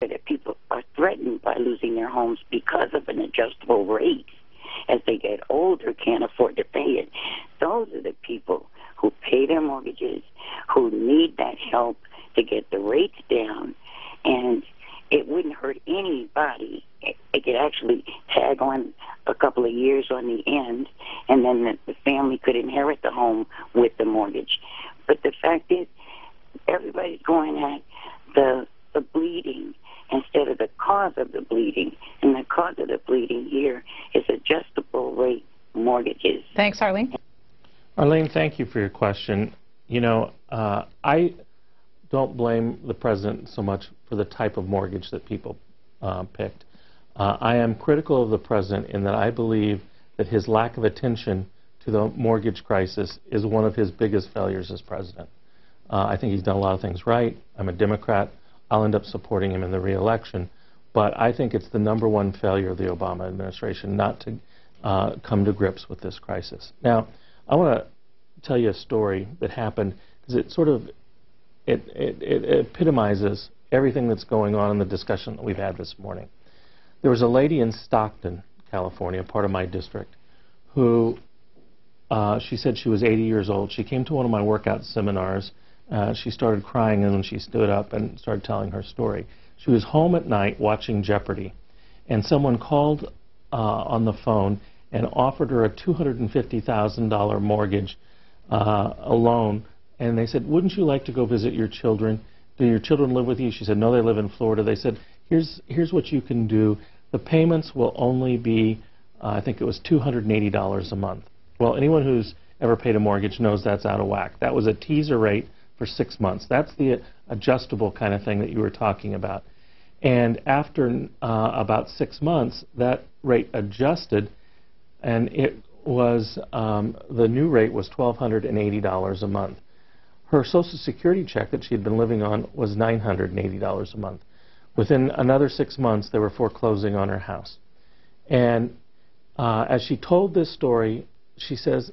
that people are threatened by losing their homes because of an adjustable rate. As they get older, can't afford to pay it. Those are the people who pay their mortgages, who need that help to get the rates down. And it wouldn't hurt anybody. It could actually tag on a couple of years on the end, and then the family could inherit the home with the mortgage. But the fact is, everybody's going at the bleeding instead of the cause of the bleeding. And the cause of the bleeding here is adjustable rate mortgages. Thanks, Arlene. Arlene, thank you for your question. You know, I don't blame the president so much for the type of mortgage that people picked. I am critical of the president in that I believe that his lack of attention to the mortgage crisis is one of his biggest failures as president. I think he's done a lot of things right. I'm a Democrat. I'll end up supporting him in the re-election. But I think it's the #1 failure of the Obama administration not to come to grips with this crisis. Now, I want to tell you a story that happened because it sort of it epitomizes everything that's going on in the discussion that we've had this morning. There was a lady in Stockton, California, part of my district, who she said she was 80 years old. She came to one of my workout seminars. She started crying, and then she stood up and started telling her story. She was home at night watching Jeopardy, and someone called on the phone and offered her a $250,000 mortgage, a loan, and they said, "Wouldn't you like to go visit your children? Do your children live with you?" She said, "No, they live in Florida." They said, here's what you can do. The payments will only be, I think it was $280 a month. Well, anyone who's ever paid a mortgage knows that's out of whack. That was a teaser rate for 6 months. That's the adjustable kind of thing that you were talking about. And after about 6 months, that rate adjusted, and it was the new rate was $1,280 a month. Her Social Security check that she had been living on was $980 a month. Within another 6 months, they were foreclosing on her house. And as she told this story, she says,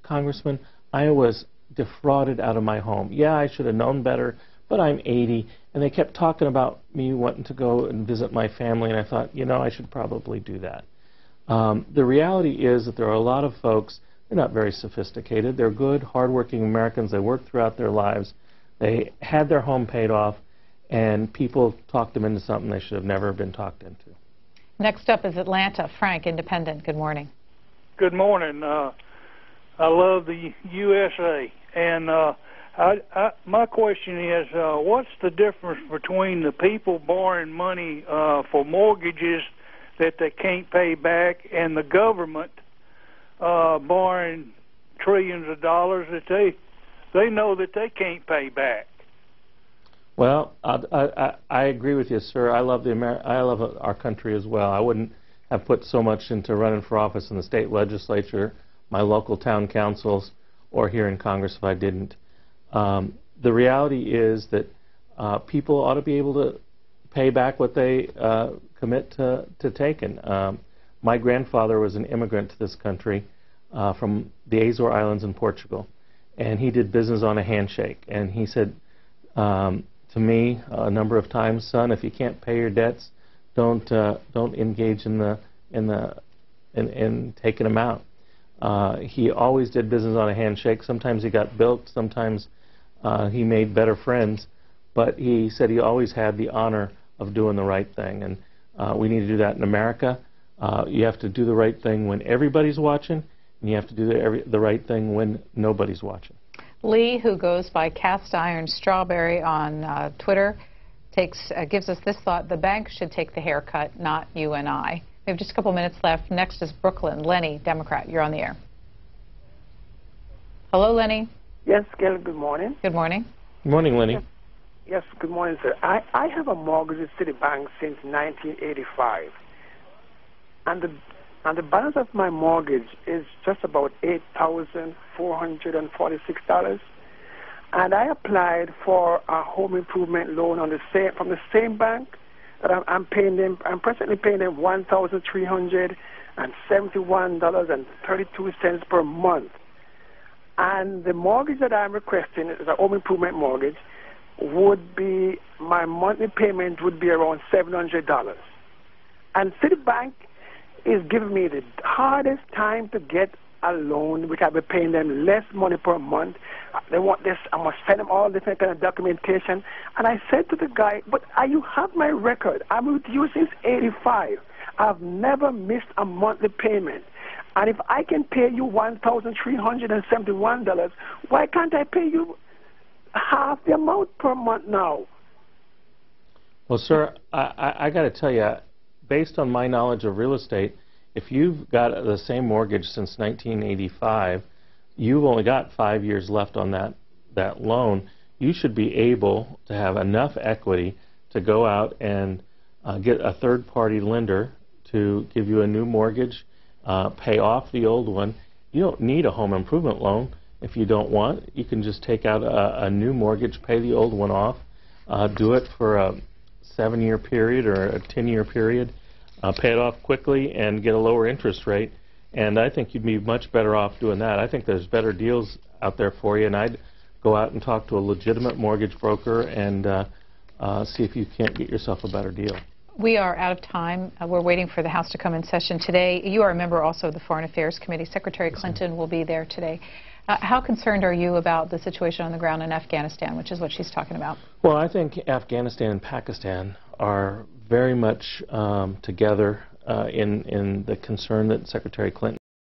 "Congressman, I was defrauded out of my home. Yeah, I should have known better, but I'm 80, and they kept talking about me wanting to go and visit my family, and I thought, you know, I should probably do that." The reality is that there are a lot of folks, they're not very sophisticated, they're good, hardworking Americans, they worked throughout their lives, they had their home paid off, and people talked them into something they should have never been talked into. Next up is Atlanta. Frank, Independent. Good morning. Good morning. I love the USA, and my question is, what's the difference between the people borrowing money for mortgages that they can't pay back and the government borrowing trillions of dollars that they know that they can't pay back? Well, I agree with you, sir. I love our country as well. I wouldn't have put so much into running for office in the state legislature, my local town councils, or here in Congress if I didn't. The reality is that people ought to be able to pay back what they commit to taking. My grandfather was an immigrant to this country from the Azore Islands in Portugal, and he did business on a handshake. And he said to me a number of times, "Son, if you can't pay your debts, don't engage in taking them out." He always did business on a handshake. Sometimes he got bilked, sometimes he made better friends, but he said he always had the honor of doing the right thing, and we need to do that in America. You have to do the right thing when everybody's watching, and you have to do the right thing when nobody's watching. Lee, who goes by Cast Iron Strawberry on Twitter, gives us this thought: the bank should take the haircut, not you and I. We have just a couple minutes left. Next is Brooklyn. Lenny, Democrat. You're on the air. Hello, Lenny. Yes, Gail, good morning. Good morning. Good morning, Lenny. Yes, good morning, sir. I have a mortgage with Citibank since 1985. And the balance of my mortgage is just about $8,446. And I applied for a home improvement loan from the same bank that I'm paying them. I'm presently paying them $1,371.32 per month. And the mortgage that I'm requesting is a home improvement mortgage. would be, my monthly payment would be around $700. And Citibank is giving me the hardest time to get a loan, which I'll be paying them less money per month. They want this, I must send them all different kind of documentation. And I said to the guy, but you have my record. I'm with you since '85. I've never missed a monthly payment. And if I can pay you $1,371, why can't I pay you half the amount per month now? Well, sir, I got to tell you, based on my knowledge of real estate, if you've got the same mortgage since 1985, you've only got 5 years left on that loan. You should be able to have enough equity to go out and get a third-party lender to give you a new mortgage, pay off the old one. You don't need a home improvement loan if you don't want. You can just take out a new mortgage, pay the old one off, do it for a 7-year period or a 10-year period, pay it off quickly and get a lower interest rate. And I think you'd be much better off doing that. I think there's better deals out there for you, and I'd go out and talk to a legitimate mortgage broker and see if you can't get yourself a better deal. We are out of time. We're waiting for the House to come in session today. You are a member also of the Foreign Affairs Committee. Secretary Clinton will be there today. How concerned are you about the situation on the ground in Afghanistan, which is what she's talking about? Well, I think Afghanistan and Pakistan are very much together in the concern that Secretary Clinton